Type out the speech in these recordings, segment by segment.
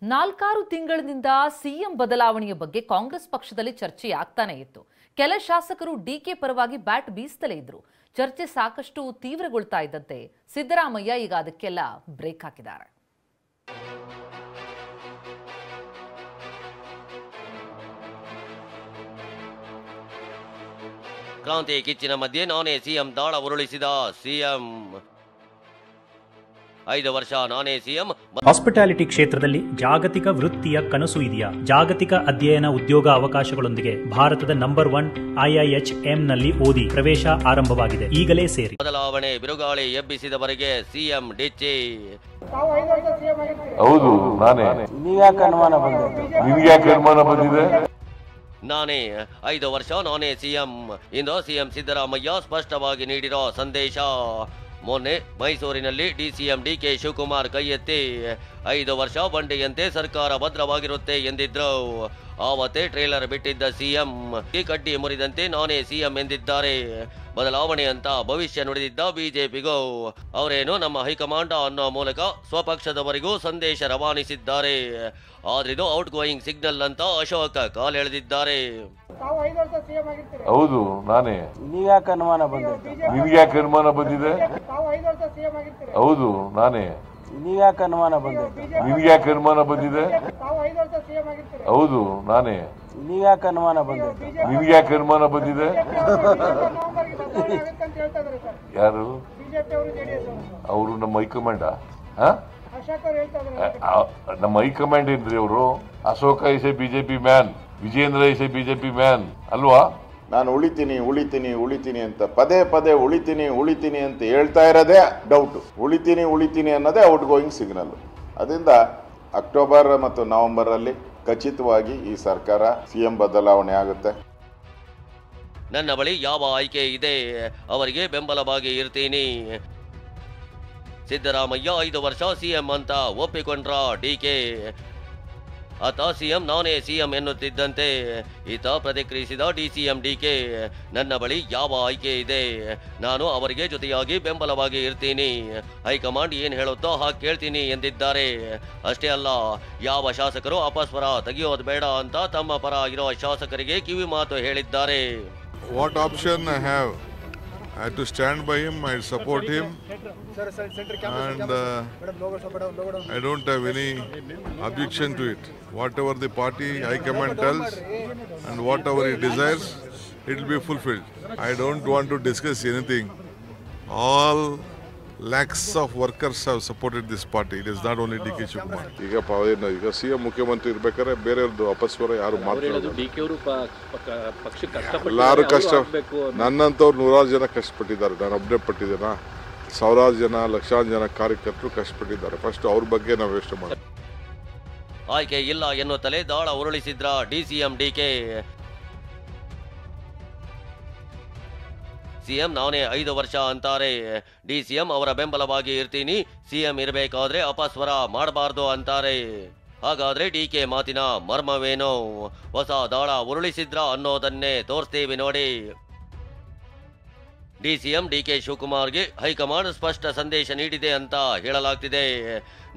4 ತಿಂಗಳಿನಿಂದ ಸಿಎಂ ಬದಲಾವಣೆಯ ಬಗ್ಗೆ ಕಾಂಗ್ರೆಸ್ ಪಕ್ಷದಲ್ಲಿ ಚರ್ಚೆ ಆಗ್ತಾನೆ ಇತ್ತು. ಕೆಲ ಶಾಸಕರು ಡಿಕೆ ಪರವಾಗಿ ಬ್ಯಾಟ್ ಬೀಸ್ತಲೇ ಇದ್ರು. ಚರ್ಚೆ ಸಾಕಷ್ಟು ತೀವ್ರಗೊಳ್ತಾ ಇದ್ದಂತೆ ಸಿದ್ದರಾಮಯ್ಯ ಈಗ ಅದಕ್ಕೆಲ್ಲ ಬ್ರೇಕ್ ಹಾಕಿದ್ದಾರೆ. ಕ್ರಾಂತಿ ಕಿಚ್ಚಿನ ಮಧ್ಯೆ ನಾನೇ ಸಿಎಂ ದಾಳ ಉರುಳಿಸಿದ ಸಿಎಂ. 5 ವರ್ಷ ನಾನೇ ಸಿಎಂ. ಹಾಸ್ಪಿಟಾಲಿಟಿ ಕ್ಷೇತ್ರದಲ್ಲಿ ಜಾಗತಿಕ ವೃತ್ತಿಯ ಕನಸು ಇದೆಯಾ? ಜಾಗತಿಕ ಅಧ್ಯಯನ ಉದ್ಯೋಗ ಅವಕಾಶಗಳೊಂದಿಗೆ ಭಾರತದ ನಂಬರ್ 1 IIHM ನಲ್ಲಿ ಓದಿ. ಪ್ರವೇಶ ಆರಂಭವಾಗಿದೆ, ಈಗಲೇ ಸೇರಿ. ಬದಲಾವಣೆ ಬಿರುಗಾಳಿ ಎಬ್ಬಿಸಿದವರಿಗೆ ಸಿಎಂ ಡಿಚ್ಚಿ. ಹೌದು ನಾನೇ. ನಿಮ್ಗೆ ಅನುಮಾನ ಬಂದಿದೆ? ನಾನೇ 5 ವರ್ಷ ನಾನೇ ಸಿಎಂ. ಇಂದು ಸಿಎಂ ಸಿದ್ದರಾಮಯ್ಯ ಸ್ಪಷ್ಟವಾಗಿ ನೀಡಿರೋ ಸಂದೇಶ. ಮೊನ್ನೆ ಮೈಸೂರಿನಲ್ಲಿ ಡಿಸಿಎಂ ಡಿಕೆ ಶಿವಕುಮಾರ್ ಕೈ ಎತ್ತಿ 5 ವರ್ಷ ಬಂಡೆಯಂತೆ ಸರ್ಕಾರ ಭದ್ರವಾಗಿರುತ್ತೆ ಎಂದಿದ್ರು. ಆವತ್ತೇ ಟ್ರೇಲರ್ ಬಿಟ್ಟಿದ್ದ ಸಿಎಂ ಕಡ್ಡಿ ಮುರಿದಂತೆ ನಾನೇ ಸಿಎಂ ಎಂದಿದ್ದಾರೆ. ಬದಲಾವಣೆ ಅಂತ ಭವಿಷ್ಯ ನುಡಿದಿದ್ದ ಬಿಜೆಪಿಗೂ ಅವರೇನು ನಮ್ಮ ಹೈಕಮಾಂಡ್ ಅನ್ನೋ ಮೂಲಕ ಸ್ವಪಕ್ಷದವರಿಗೂ ಸಂದೇಶ ರವಾನಿಸಿದ್ದಾರೆ. ಆದ್ರಿದು ಔಟ್ ಗೋಯಿಂಗ್ ಸಿಗ್ನಲ್ ಅಂತ ಅಶೋಕ್ ಕಾಲೆಳೆದಿದ್ದಾರೆ. ಹೌದು ನಾನೇ. ನಿಮ್ಗೆ ಅನುಮಾನ ಬಂದಿದೆ? ಹೌದು ನಾನೇ. ನಿಮ್ಗೆ ಅನುಮಾನ ಬಂದಿದೆ? ಹೌದು ನಾನೇ. ನಿಮ್ಗೆ ಅನುಮಾನ ಬಂದಿದೆ? ಯಾರು? ಅವರು ನಮ್ಮ ಹೈಕಮಾಂಡ್. ನಮ್ಮ ಹೈಕಮಾಂಡ್ ಏನ್ರಿ ಅವರು? Ashoka is a BJP man, Vijayendra is a BJP man ಅಲ್ವಾ? ನಾನು ಉಳಿತೀನಿ ಅಂತ ಪದೇ ಪದೇ ಉಳಿತೀನಿ ಅಂತ ಹೇಳ್ತಾ ಇರೋದೇ ಡೌಟ್. ಉಳಿತೀನಿ ಅನ್ನೋದೇ ಔಟ್ ಗೋಯಿಂಗ್ ಸಿಗ್ನಲ್. ಅದರಿಂದ ಅಕ್ಟೋಬರ್ ಮತ್ತು ನವೆಂಬರ್ ಅಲ್ಲಿ ಖಚಿತವಾಗಿ ಈ ಸರ್ಕಾರ ಸಿಎಂ ಬದಲಾವಣೆ ಆಗುತ್ತೆ. ನನ್ನ ಬಳಿ ಯಾವ ಆಯ್ಕೆ ಇದೆ, ಅವರಿಗೆ ಬೆಂಬಲವಾಗಿ ಇರ್ತೀನಿ. ಸಿದ್ದರಾಮಯ್ಯ 5 ವರ್ಷ ಸಿಎಂ ಅಂತ ಒಪ್ಪಿಕೊಂಡ್ರ ಡಿಕೆ. ಆತ ಸಿಎಂ ನಾನೇ ಸಿಎಂ ಎನ್ನುತ್ತಿದ್ದಂತೆ ಈತ ಪ್ರತಿಕ್ರಿಯಿಸಿದ ಡಿಸಿಎಂ ಡಿಕೆ. ನನ್ನ ಬಳಿ ಯಾವ ಆಯ್ಕೆ ಇದೆ, ನಾನು ಅವರಿಗೆ ಜೊತೆಯಾಗಿ ಬೆಂಬಲವಾಗಿ ಇರ್ತೀನಿ. ಹೈಕಮಾಂಡ್ ಏನ್ ಹೇಳುತ್ತೋ ಹಾಗೆ ಕೇಳ್ತೀನಿ ಎಂದಿದ್ದಾರೆ. ಅಷ್ಟೇ ಅಲ್ಲ, ಯಾವ ಶಾಸಕರು ಅಪಸ್ವರ ತೆಗೆಯೋದು ಬೇಡ ಅಂತ ತಮ್ಮ ಪರ ಇರೋ ಶಾಸಕರಿಗೆ ಕಿವಿ ಮಾತು ಹೇಳಿದ್ದಾರೆ. What option I have? I have to stand by him, I support him, and I don't have any objection to it. Whatever the party high command tells and whatever he desires, it will be fulfilled. I don't want to discuss anything. All lakhs of workers have supported this party. It is not only DK Shivakumar. ಈಗ CM ಮುಖ್ಯಮಂತ್ರಿ ಇರ್ಬೇಕಾದ್ರೆ ಬೇರೆಯವ್ರದ್ದು ಅಪಸ್ವರ ಯಾರು ಮಾತಾಡೋದು? ಎಲ್ಲರೂ ಕಷ್ಟ. ನನ್ನಂತವ್ರು 100 ಜನ ಕಷ್ಟಪಟ್ಟಿದ್ದಾರೆ. ನಾನು ಒಬ್ಬನೇ ಪಟ್ಟಿದ್ದೇನಾ? 1000 ಜನ, ಲಕ್ಷಾಂತರ ಜನ ಕಾರ್ಯಕರ್ತರು ಕಷ್ಟಪಟ್ಟಿದ್ದಾರೆ. ಫಸ್ಟ್ ಅವ್ರ ಬಗ್ಗೆ ನಾವು ಯೋಚನೆ ಮಾಡಿ. ಆಯ್ಕೆ ಇಲ್ಲ ಎನ್ನುತ್ತಲೇ ದಾಳ ಉರುಳಿಸಿದ್ರ ಡಿಸಿಎಂ ಡಿಕೆ. ಸಿಎಂ ನಾನೇ 5 ವರ್ಷ ಅಂತಾರೆ. ಡಿಸಿಎಂ ಅವರ ಬೆಂಬಲವಾಗಿ ಇರ್ತೀನಿ. ಸಿಎಂ ಇರಬೇಕಾದ್ರೆ ಅಪಸ್ವರ ಮಾಡಬಾರ್ದು ಅಂತಾರೆ. ಹಾಗಾದ್ರೆ ಡಿಕೆ ಮಾತಿನ ಮರ್ಮವೇನೋ? ಹೊಸ ದಾಳ ಉರುಳಿಸಿದ್ರ ಅನ್ನೋದನ್ನೇ ತೋರಿಸ್ತೀವಿ ನೋಡಿ. ಡಿಸಿಎಂ ಡಿಕೆ ಶಿವಕುಮಾರ್ಗೆ ಹೈಕಮಾಂಡ್ ಸ್ಪಷ್ಟ ಸಂದೇಶ ನೀಡಿದೆ ಅಂತ ಹೇಳಲಾಗ್ತಿದೆ.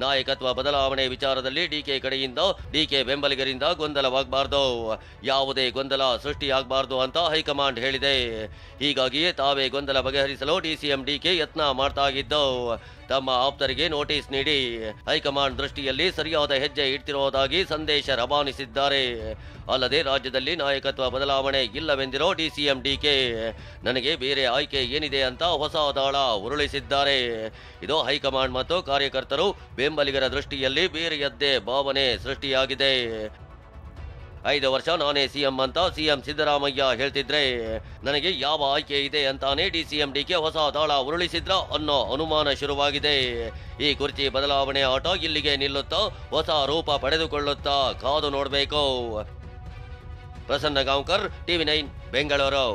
ನಾಯಕತ್ವ ಬದಲಾವಣೆ ವಿಚಾರದಲ್ಲಿ ಡಿಕೆ ಕಡೆಯಿಂದ ಡಿಕೆ ಬೆಂಬಲಿಗರಿಂದ ಗೊಂದಲವಾಗಬಾರ್ದು, ಯಾವುದೇ ಗೊಂದಲ ಸೃಷ್ಟಿಯಾಗಬಾರ್ದು ಅಂತ ಹೈಕಮಾಂಡ್ ಹೇಳಿದೆ. ಹೀಗಾಗಿಯೇ ತಾವೇ ಗೊಂದಲ ಬಗೆಹರಿಸಲು ಡಿಸಿಎಂ ಡಿಕೆ ಯತ್ನ ಮಾಡ್ತಾಗಿದ್ದು ತಮ್ಮ ಆಪ್ತರಿಗೆ ನೋಟಿಸ್ ನೀಡಿ ಹೈಕಮಾಂಡ್ ದೃಷ್ಟಿಯಲ್ಲಿ ಸರಿಯಾದ ಹೆಜ್ಜೆ ಇಡ್ತಿರೋದಾಗಿ ಸಂದೇಶ ರವಾನಿಸಿದ್ದಾರೆ. ಅಲ್ಲದೆ ರಾಜ್ಯದಲ್ಲಿ ನಾಯಕತ್ವ ಬದಲಾವಣೆ ಇಲ್ಲವೆಂದಿರೋ ಡಿಸಿಎಂ ಡಿಕೆ ನನಗೆ ಬೇರೆ ಆಯ್ಕೆ ಏನಿದೆ ಅಂತ ಹೊಸ ದಾಳ ಉರುಳಿಸಿದ್ದಾರೆ. ಇದು ಹೈಕಮಾಂಡ್ ಮತ್ತು ಕಾರ್ಯಕರ್ತರು ಬೆಂಬಲಿಗರ ದೃಷ್ಟಿಯಲ್ಲಿ ಬೇರೆಯದ್ದೇ ಭಾವನೆ ಸೃಷ್ಟಿಯಾಗಿದೆ. 5 ವರ್ಷ ನಾನೇ ಸಿಎಂ ಅಂತ ಸಿಎಂ ಸಿದ್ದರಾಮಯ್ಯ ಹೇಳ್ತಿದ್ರೆ ನನಗೆ ಯಾವ ಆಯ್ಕೆ ಇದೆ ಅಂತಾನೆ ಡಿಸಿಎಂ ಡಿಕೆ ಹೊಸ ದಾಳ ಉರುಳಿಸಿದ್ರ ಅನ್ನೋ ಅನುಮಾನ ಶುರುವಾಗಿದೆ. ಈ ಕುರ್ಚಿ ಬದಲಾವಣೆ ಆಟ ಇಲ್ಲಿಗೆ ನಿಲ್ಲುತ್ತಾ ಹೊಸ ರೂಪ ಪಡೆದುಕೊಳ್ಳುತ್ತಾ ಕಾದು ನೋಡಬೇಕು. ಪ್ರಸನ್ನ ಗಾಂವ್ಕರ್, TV9 ಬೆಂಗಳೂರು.